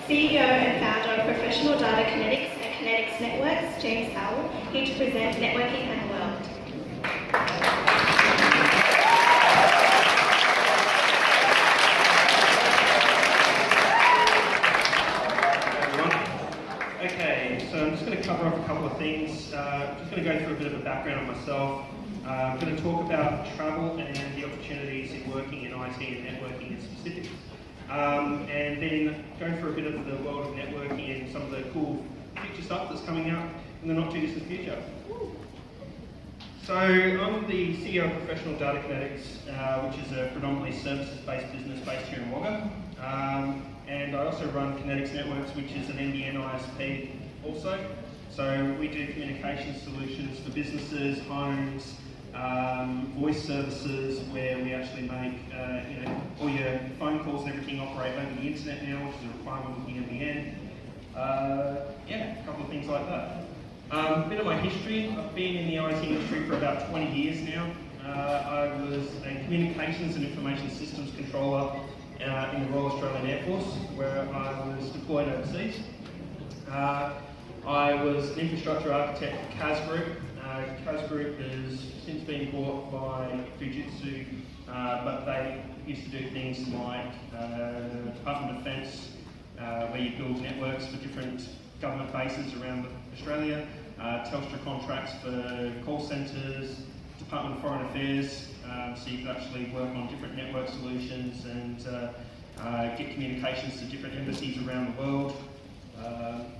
CEO and founder of professional data Kinetix and Kinetix Networks, James Howell, here to present Networking and the World. Okay, so I'm just going to cover off a couple of things. I'm just going to go through a bit of a background on myself. I'm going to talk about travel and the opportunities in working in IT and networking in specific. And then go through a bit of the world of networking and some of the cool future stuff that's coming out in the not too distant future. So I'm the CEO of Professional Data Kinetix, which is a predominantly services-based business based here in Wagga. And I also run Kinetix Networks, which is an NBN ISP also. So we do communication solutions for businesses, homes, voice services, where we actually make all your phone calls and everything operate over the internet now, which is a requirement with the NBN. A couple of things like that. A bit of my history. I've been in the IT industry for about 20 years now. I was a communications and information systems controller in the Royal Australian Air Force, where I was deployed overseas. I was an infrastructure architect for CAS Group. CAS Group has since been bought by Fujitsu, but they used to do things like Department of Defence, where you build networks for different government bases around Australia, Telstra contracts for call centres, Department of Foreign Affairs, so you could actually work on different network solutions and get communications to different embassies around the world.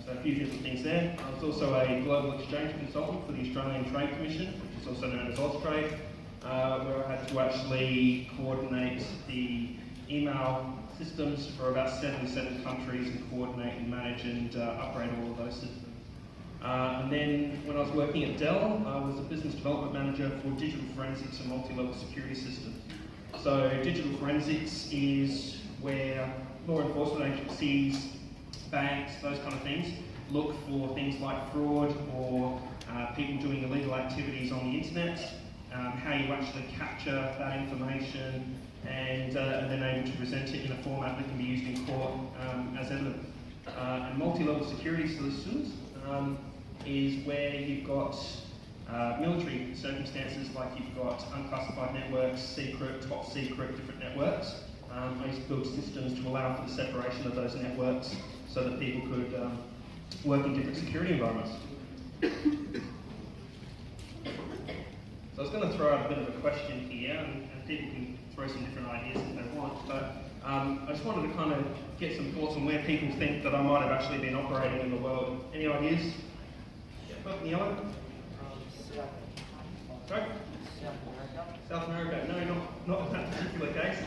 So a few different things there. I was also a global exchange consultant for the Australian Trade Commission, which is also known as Austrade, where I had to actually coordinate the email systems for about 77 countries and coordinate and manage and upgrade all of those systems. And then when I was working at Dell, I was a business development manager for digital forensics and multi-level security systems. So digital forensics is where law enforcement agencies, banks, those kind of things, look for things like fraud or people doing illegal activities on the internet, how you actually capture that information and then able to present it in a format that can be used in court as evidence. And multi-level security solutions is where you've got military circumstances, like you've got unclassified networks, secret, top secret, different networks. I used to build systems to allow for the separation of those networks so that people could work in different security environments. So I was going to throw out a bit of a question here, and people can throw some different ideas if they want, but I just wanted to kind of get some thoughts on where people think that I might have actually been operating in the world. Any ideas? Yeah, in the yellow? Sorry? South America. No, not in that particular case.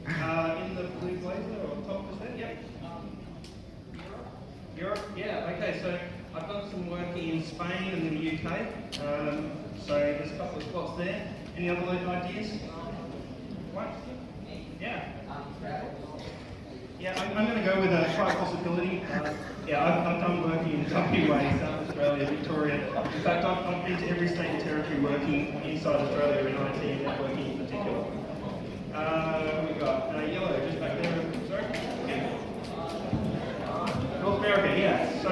In the blue blazer or top of that? Yep. Europe? Yeah, okay, so I've done some work in Spain and in the UK. So there's a couple of spots there. Any other ideas? What? Yeah. Yeah, I'm going to go with a high possibility. I've done work in WA, South Australia, Victoria. In fact, I've been to every state and territory working inside Australia in IT and networking in particular. We've got yellow just back there. Sorry? Yeah. North America, yeah. So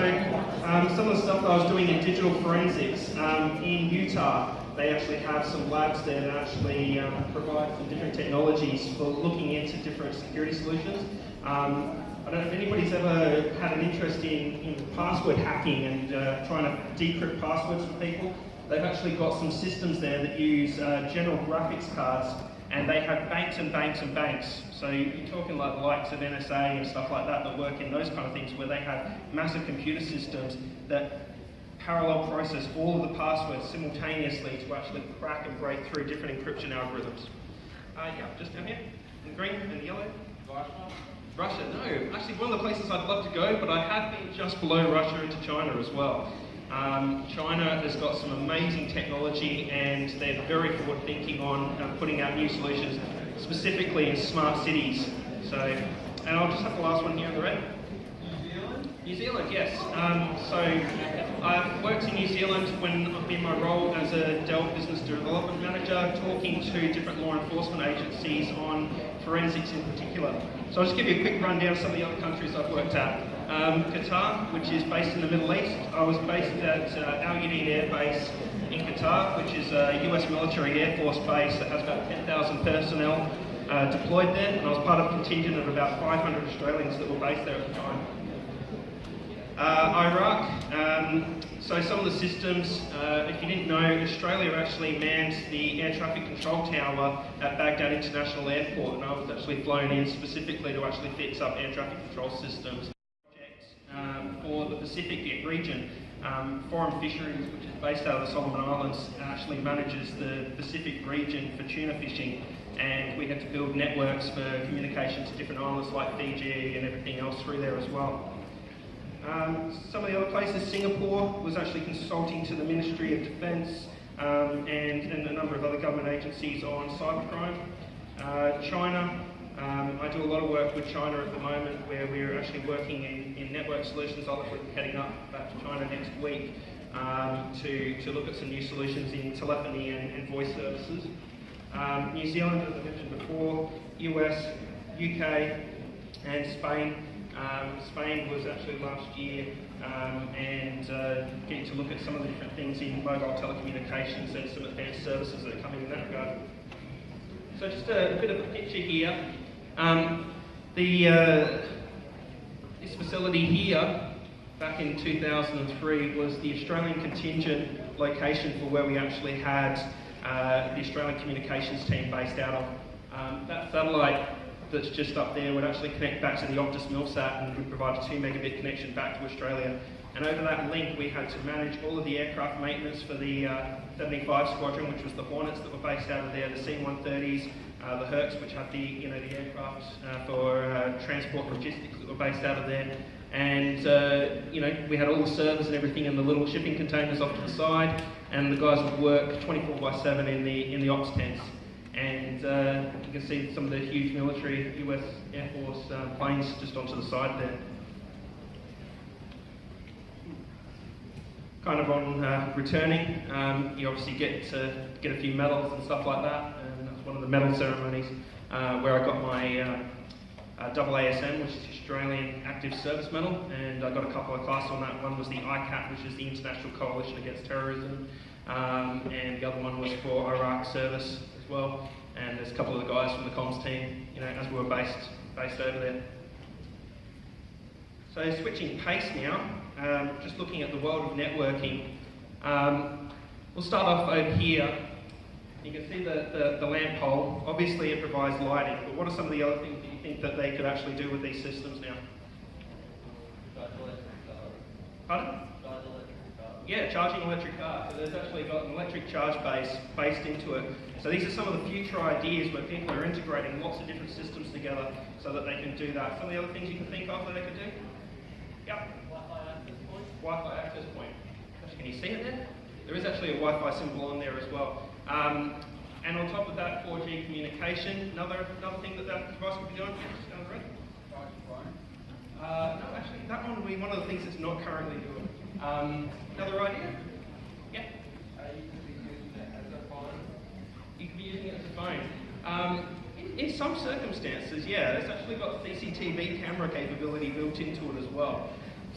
some of the stuff that I was doing in digital forensics in Utah, they actually have some labs there that actually provide some different technologies for looking into different security solutions. I don't know if anybody's ever had an interest in password hacking and trying to decrypt passwords for people. They've actually got some systems there that use general graphics cards, and they have banks and banks and banks. So you're talking like the likes of NSA and stuff like that work in those kind of things, where they have massive computer systems that parallel process all of the passwords simultaneously to actually crack and break through different encryption algorithms. Just down here, in green and yellow. Russia, no. Actually, one of the places I'd love to go, but I have been just below Russia into China as well. China has got some amazing technology, and they're very forward thinking on putting out new solutions, specifically in smart cities. So, and I'll just have the last one here in the red. New Zealand, yes. So I've worked in New Zealand when I've been my role as a Dell Business Development Manager, talking to different law enforcement agencies on forensics in particular. So I'll just give you a quick rundown of some of the other countries I've worked at. Qatar, which is based in the Middle East. I was based at Al Udeid Air Base in Qatar, which is a US military Air Force base that has about 10,000 personnel deployed there, and I was part of a contingent of about 500 Australians that were based there at the time. Iraq, so some of the systems, if you didn't know, Australia actually manned the air traffic control tower at Baghdad International Airport, and I was actually flown in specifically to actually fix up air traffic control systems. For the Pacific region, Foreign Fisheries, which is based out of the Solomon Islands, actually manages the Pacific region for tuna fishing, and we had to build networks for communication to different islands like Fiji and everything else through there as well. Some of the other places, Singapore was actually consulting to the Ministry of Defence and a number of other government agencies on cybercrime. China, I do a lot of work with China at the moment where we're actually working in network solutions. I'll be heading back to China next week to look at some new solutions in telephony and voice services. New Zealand, as I mentioned before, US, UK and Spain. Spain was actually last year and getting to look at some of the different things in mobile telecommunications and some advanced services that are coming in that regard. So just a bit of a picture here. This facility here, back in 2003, was the Australian contingent location for where we actually had the Australian communications team based out of. That satellite that's just up there would actually connect back to the Optus Milsat and would provide a 2 megabit connection back to Australia. And over that link, we had to manage all of the aircraft maintenance for the 75 Squadron, which was the Hornets that were based out of there, the C-130s, the Hercs, which had the the aircraft for transport logistics that were based out of there. And we had all the servers and everything in the little shipping containers off to the side, and the guys would work 24/7 in the ops tents. And you can see some of the huge military US Air Force planes just onto the side there. Kind of on returning, you obviously get a few medals and stuff like that, and that's one of the medal ceremonies where I got my AASM, which is Australian Active Service Medal, and I got a couple of classes on that. One was the ICAT, which is the International Coalition Against Terrorism, and the other one was for Iraq service as well. And there's a couple of the guys from the comms team, as we were based over there. So switching pace now, just looking at the world of networking. We'll start off over here. You can see the lamp pole. Obviously it provides lighting, but what are some of the other things that you think that they could actually do with these systems now? Pardon? Yeah, charging electric cars. So there's actually got an electric charge base based into it. So these are some of the future ideas where people are integrating lots of different systems together so that they can do that. Some of the other things you can think of that they could do? Yep. Wi-Fi access point. Wi-Fi access point. Can you see it there? There is actually a Wi-Fi symbol on there as well. And on top of that, 4G communication. Another thing that device could be doing. Just down the road. No, actually, that one will be one of the things it's not currently doing. Another idea? Yeah? You could be using it as a phone. You could be using it as a phone. In some circumstances, yeah, it's actually got CCTV camera capability built into it as well.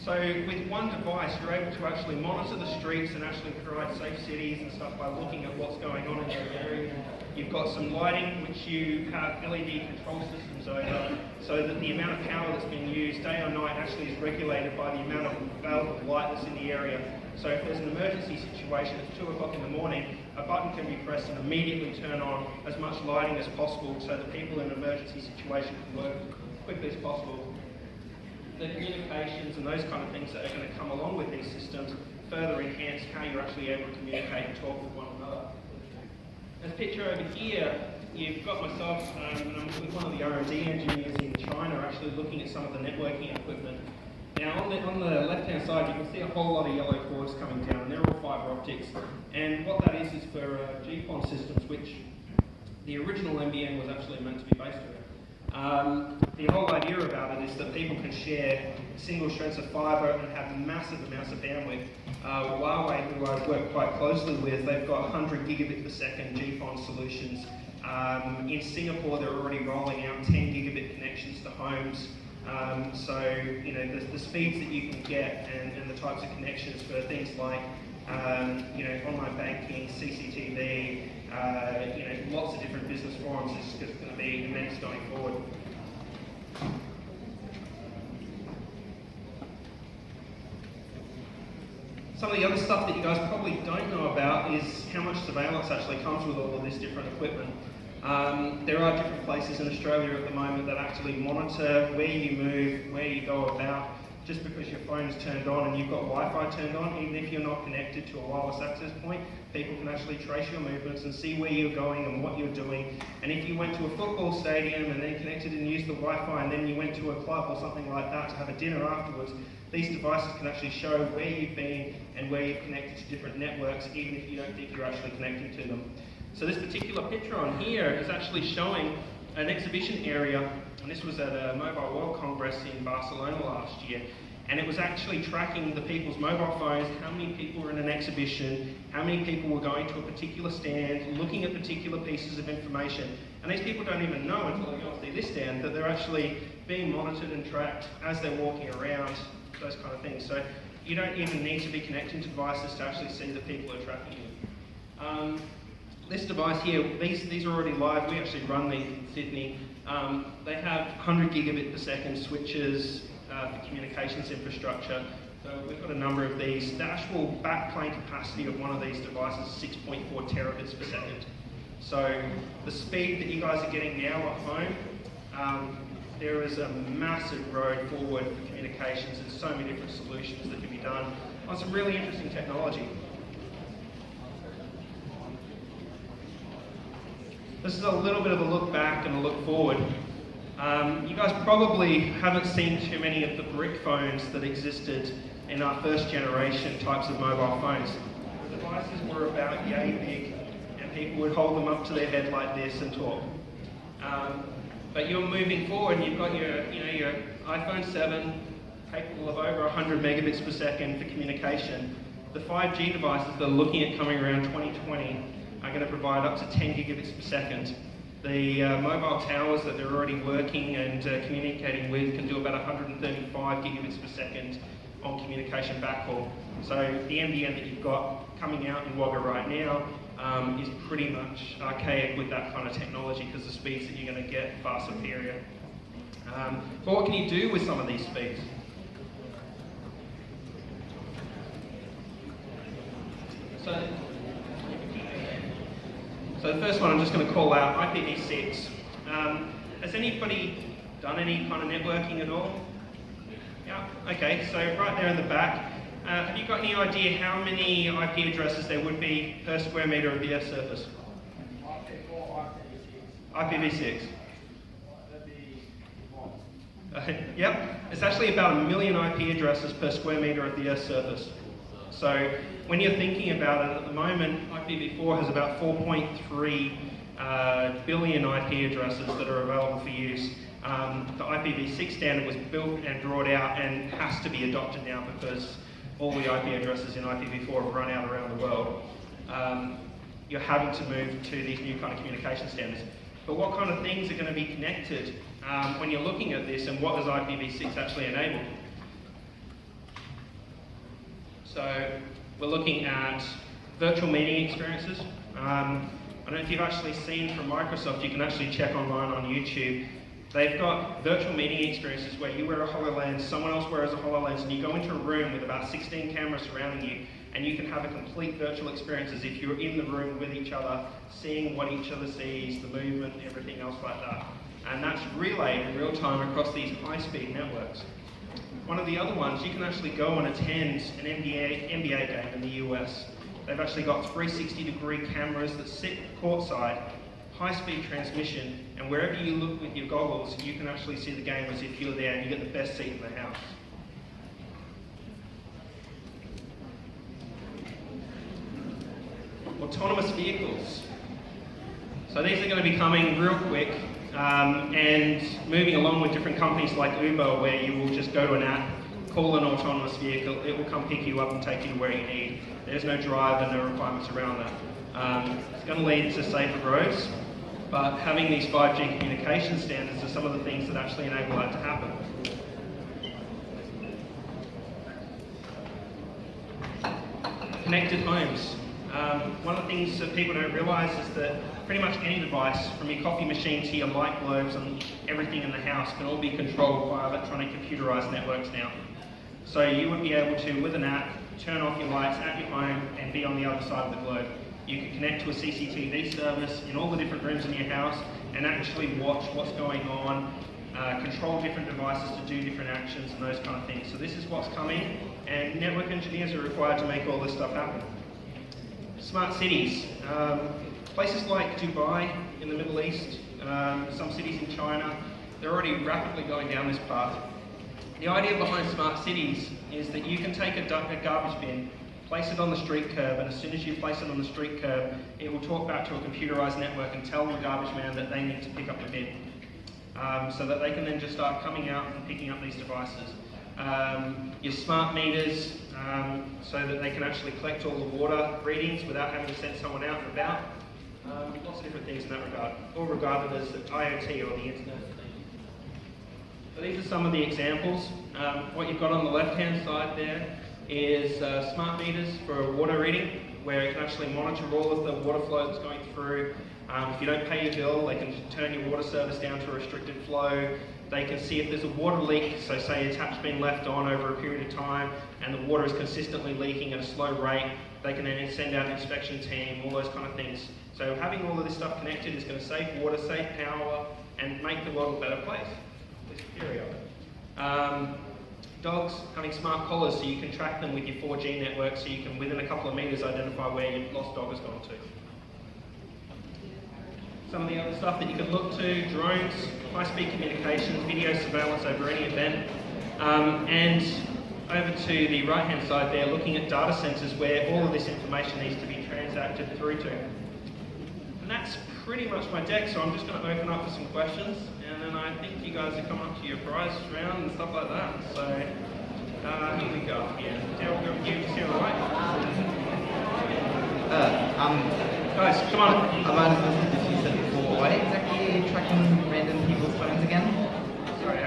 So with one device, you're able to actually monitor the streets and actually create safe cities and stuff by looking at what's going on in your area. You've got some lighting which you have LED control systems over, so that the amount of power that's being used day or night actually is regulated by the amount of available light that's in the area. So if there's an emergency situation at 2 o'clock in the morning, a button can be pressed and immediately turn on as much lighting as possible so that people in an emergency situation can work as quickly as possible. The communications and those kind of things that are going to come along with these systems further enhance how you're actually able to communicate and talk with one another. This picture over here, you've got myself and I'm with one of the R&D engineers in China actually looking at some of the networking equipment. Now on the left-hand side, you can see a whole lot of yellow cords coming down, and they're all fibre optics. And what that is for GPON systems, which the original NBN was actually meant to be based around. The whole idea about it is that people can share single strands of fibre and have massive amounts of bandwidth. Huawei, who I work quite closely with, they've got 100 gigabit per second GPON solutions. In Singapore, they're already rolling out 10 gigabit connections to homes. So, you know, the speeds that you can get and the types of connections for things like, you know, online banking, CCTV, you know, lots of different business forums is just going to be immense going forward. Some of the other stuff that you guys probably don't know about is how much surveillance actually comes with all of this different equipment. There are different places in Australia at the moment that actually monitor where you move, where you go about. Just because your phone is turned on and you've got Wi-Fi turned on, even if you're not connected to a wireless access point, people can actually trace your movements and see where you're going and what you're doing. And if you went to a football stadium and then connected and used the Wi-Fi and then you went to a club or something like that to have a dinner afterwards, these devices can actually show where you've been and where you've connected to different networks, even if you don't think you're actually connecting to them. So this particular picture on here is actually showing an exhibition area, and this was at a Mobile World Congress in Barcelona last year, and it was actually tracking the people's mobile phones, how many people were in an exhibition, how many people were going to a particular stand, looking at particular pieces of information, and these people don't even know until they go and see this stand that they're actually being monitored and tracked as they're walking around, those kind of things. So you don't even need to be connecting to devices to actually see that people are tracking you. This device here, these are already live. We actually run these in Sydney. They have 100 gigabit per second switches for communications infrastructure. So we've got a number of these. The actual backplane capacity of one of these devices is 6.4 terabits per second. So the speed that you guys are getting now at home, there is a massive road forward for communications. There's so many different solutions that can be done on some really interesting technology. This is a little bit of a look back and a look forward. You guys probably haven't seen too many of the brick phones that existed in our first generation types of mobile phones. The devices were about yay big, and people would hold them up to their head like this and talk. But you're moving forward, and you've got your iPhone 7 capable of over 100 megabits per second for communication. The 5G devices that are looking at coming around 2020 are going to provide up to 10 gigabits per second. The mobile towers that they're already working and communicating with can do about 135 gigabits per second on communication backhaul. So the NBN that you've got coming out in Wagga right now is pretty much archaic with that kind of technology because the speeds that you're going to get are far superior. But what can you do with some of these speeds? So the first one I'm just going to call out, IPv6. Has anybody done any kind of networking at all? Yeah, okay, so right there in the back, have you got any idea how many IP addresses there would be per square metre of the Earth's surface? IPv6. Yep, it's actually about 1 million IP addresses per square metre of the Earth's surface. So when you're thinking about it at the moment, IPv4 has about 4.3 billion IP addresses that are available for use. The IPv6 standard was built and drawn out and has to be adopted now because all the IP addresses in IPv4 have run out around the world. You're having to move to these new kind of communication standards. But what kind of things are going to be connected when you're looking at this, and what does IPv6 actually enable? So we're looking at virtual meeting experiences. I don't know if you've actually seen from Microsoft, you can actually check online on YouTube. They've got virtual meeting experiences where you wear a HoloLens, someone else wears a HoloLens, and you go into a room with about 16 cameras surrounding you, and you can have a complete virtual experience as if you're in the room with each other, seeing what each other sees, the movement, everything else like that. And that's relayed in real time across these high-speed networks. One of the other ones, you can actually go and attend an NBA game in the US. They've actually got 360-degree cameras that sit courtside, high-speed transmission, and wherever you look with your goggles, you can actually see the game as if you're there and you get the best seat in the house. Autonomous vehicles. So these are going to be coming real quick. and moving along with different companies like Uber, where you will just go to an app, call an autonomous vehicle, it will come pick you up and take you to where you need. There's no drive and no requirements around that. It's going to lead to safer roads, but having these 5G communication standards are some of the things that actually enable that to happen. Connected homes. One of the things that people don't realise is that pretty much any device, from your coffee machine to your light globes and everything in the house, can all be controlled by electronic computerised networks now. So you would be able to, with an app, turn off your lights at your home and be on the other side of the globe. You can connect to a CCTV service in all the different rooms in your house and actually watch what's going on, control different devices to do different actions and those kind of things. So this is what's coming, and network engineers are required to make all this stuff happen. Smart cities. Places like Dubai in the Middle East, some cities in China, they're already rapidly going down this path. The idea behind smart cities is that you can take a garbage bin, place it on the street curb, and as soon as you place it on the street curb, it will talk back to a computerised network and tell the garbage man that they need to pick up the bin. So that they can then just start coming out and picking up these devices. Your smart meters, so that they can actually collect all the water readings without having to send someone out and about. Lots of different things in that regard, all regarded as the IoT or the Internet of Things. So these are some of the examples. What you've got on the left-hand side there is smart meters for water reading, where it can actually monitor all of the water flow that's going through. If you don't pay your bill, they can turn your water service down to a restricted flow. They can see if there's a water leak, so say a tap's been left on over a period of time and the water is consistently leaking at a slow rate, they can then send out an inspection team, all those kind of things. So having all of this stuff connected is going to save water, save power, and make the world a better place. At least a theory of it. Dogs having smart collars so you can track them with your 4G network, so you can, within a couple of meters, identify where your lost dog has gone to. Some of the other stuff that you can look to, drones, high-speed communications, video surveillance over any event, and over to the right-hand side there, looking at data centres where all of this information needs to be transacted through to. And that's pretty much my deck, so I'm just going to open up for some questions, and then I think you guys are coming up to your prize round and stuff like that. So, here we go. Yeah, Daryl, go with you. Just here on the right. Guys, come on. I might have listened if you said before. Why exactly are you tracking random people's phones again? Sorry, I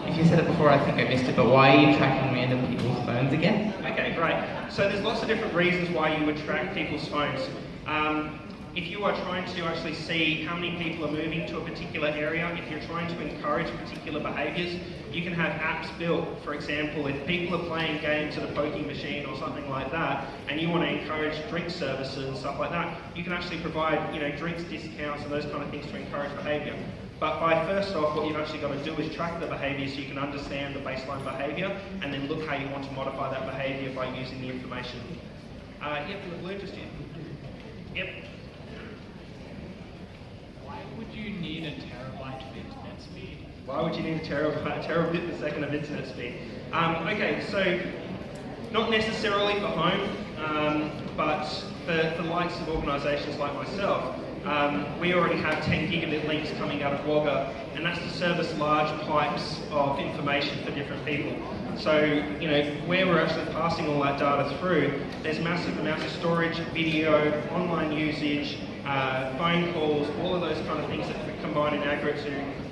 If you said it before, I think I missed it, but why are you tracking random people's phones again? Okay, great. So there's lots of different reasons why you would track people's phones. If you are trying to actually see how many people are moving to a particular area, if you're trying to encourage particular behaviours, you can have apps built. For example, if people are playing games at a pokie machine or something like that, and you want to encourage drink services and stuff like that, you can actually provide, drinks discounts and those kind of things to encourage behaviour. But first off, what you've actually got to do is track the behaviour so you can understand the baseline behaviour, and then look how you want to modify that behaviour by using the information. Yep, in the blue, just here. Yep. Why would you need a terabyte of internet speed? Why would you need a terabit per second of internet speed? Okay, so not necessarily for home, but for the likes of organisations like myself, we already have 10 gigabit links coming out of Wagga, and that's to service large pipes of information for different people. So, where we're actually passing all that data through, there's massive amounts of storage, video, online usage, phone calls, all of those kind of things that combine in aggregate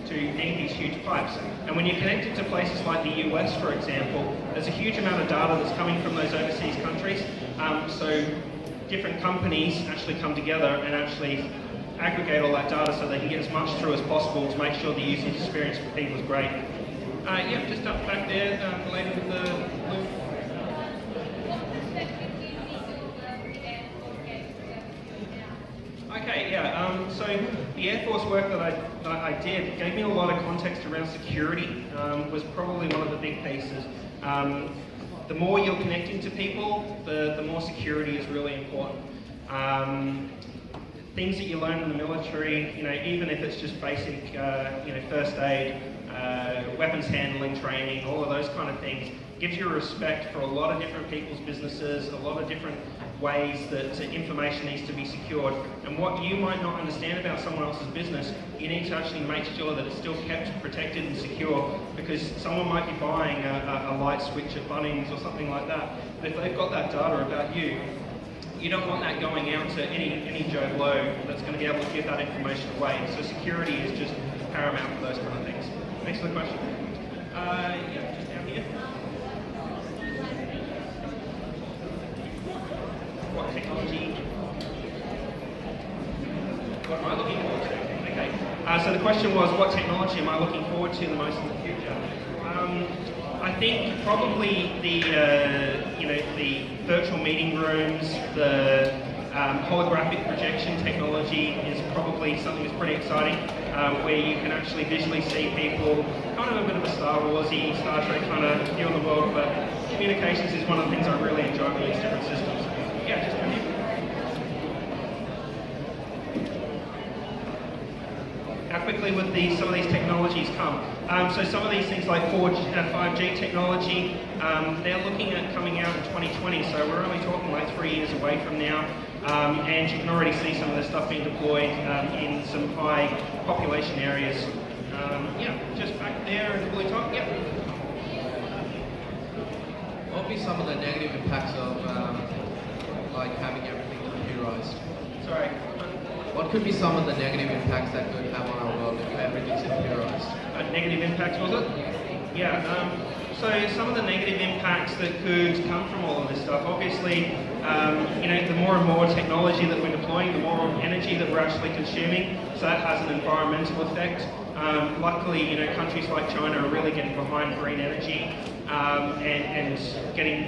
to need these huge pipes. And when you're connected to places like the US, for example, there's a huge amount of data that's coming from those overseas countries. So different companies actually come together and actually aggregate all that data so they can get as much through as possible to make sure the usage experience for people is great. Yep, just up back there, related with the blue. Okay, yeah, so the Air Force work that I did gave me a lot of context around security, was probably one of the big pieces. The more you're connecting to people, the more security is really important. things that you learn in the military, even if it's just basic, first aid, weapons handling training, all of those kind of things, gives you a respect for a lot of different people's businesses, a lot of different ways that information needs to be secured. And what you might not understand about someone else's business, you need to actually make sure that it's still kept protected and secure, because someone might be buying a light switch at Bunnings or something like that. But if they've got that data about you, you don't want that going out to any Joe Blow that's going to be able to give that information away. So security is just paramount for those kind of things. Thanks for the question. Yeah, just down here. What technology? What am I looking forward to? Okay. So the question was, what technology am I looking forward to the most in the future? I think probably the virtual meeting rooms, the holographic projection technology is probably something that's pretty exciting, where you can actually visually see people, kind of a bit of a Star Warsy, Star Trek kind of view of the world, but communications is one of the things I really enjoy with these different systems. Yeah, just review. How quickly would some of these technologies come? So some of these things like 5G technology, they're looking at coming out in 2020, so we're only talking like 3 years away from now. And you can already see some of the stuff being deployed in some high population areas. Yeah, just back there in the blue top, yeah. What would be some of the negative impacts of like having everything computerized? Sorry. What could be some of the negative impacts that could have on our world if everything's computerized? Negative impacts, was it? Yeah. So some of the negative impacts that could come from all of this stuff, obviously, the more and more technology that we're deploying, the more energy that we're actually consuming, so that has an environmental effect. Luckily, countries like China are really getting behind green energy and getting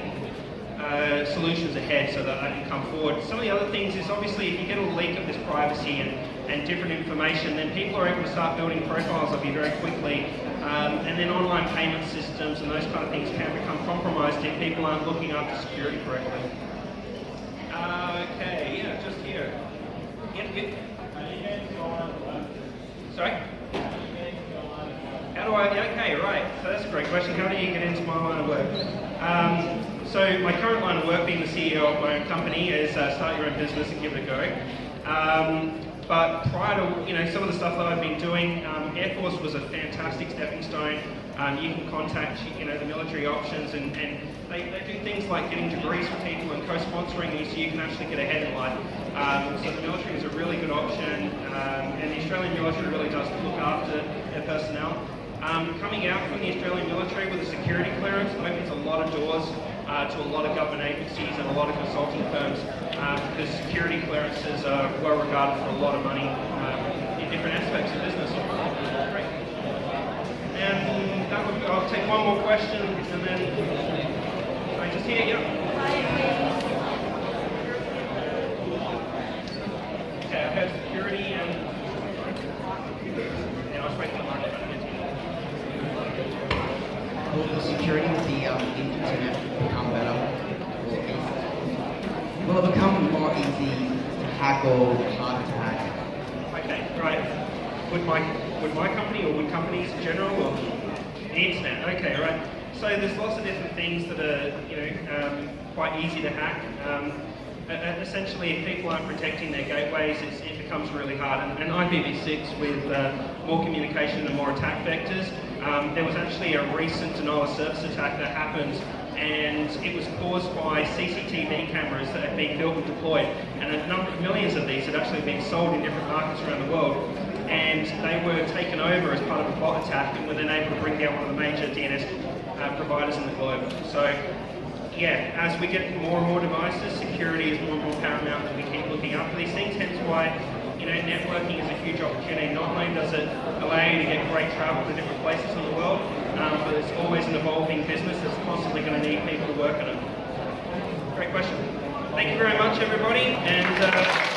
solutions ahead so that they can come forward. Some of the other things is obviously if you get a leak of this privacy and different information, then people are able to start building profiles of you very quickly. And then online payment systems and those kind of things can become compromised if people aren't looking after security correctly. Okay, yeah, just here. Yep. Sorry? How do I, okay, right, so that's a great question. How do you get into my line of work? So my current line of work, being the CEO of my own company, is start your own business and give it a go. But prior to some of the stuff that I've been doing, Air Force was a fantastic stepping stone. You can contact the military options, and they do things like getting degrees for people and co-sponsoring you so you can actually get ahead in life. So the military is a really good option, and the Australian military really does look after their personnel. Coming out from the Australian military with a security clearance opens a lot of doors to a lot of government agencies and a lot of consulting firms, because security clearances are well regarded for a lot of money in different aspects of business. Great. And I'll take one more question, and then I just hear you. Okay, I've had security and I'll just wait for the market. Will the security of the internet become better or easier? Will it become more easy to hack or harder to hack? Okay, right. Would my company or would companies in general or the internet? Okay, right. So there's lots of different things that are quite easy to hack. Essentially, if people aren't protecting their gateways, it becomes really hard. And IPv6 with more communication and more attack vectors. There was actually a recent denial of service attack that happened, and it was caused by CCTV cameras that had been built and deployed, and a number of millions of these had actually been sold in different markets around the world, and they were taken over as part of a bot attack and were then able to bring down one of the major DNS providers in the globe. So yeah, as we get more and more devices, security is more and more paramount, and we keep looking after these things, hence why networking is a huge opportunity. Not only does it allow you to get great travel to different places in the world, but it's always an evolving business that's constantly going to need people to work on it. Great question. Thank you very much, everybody, and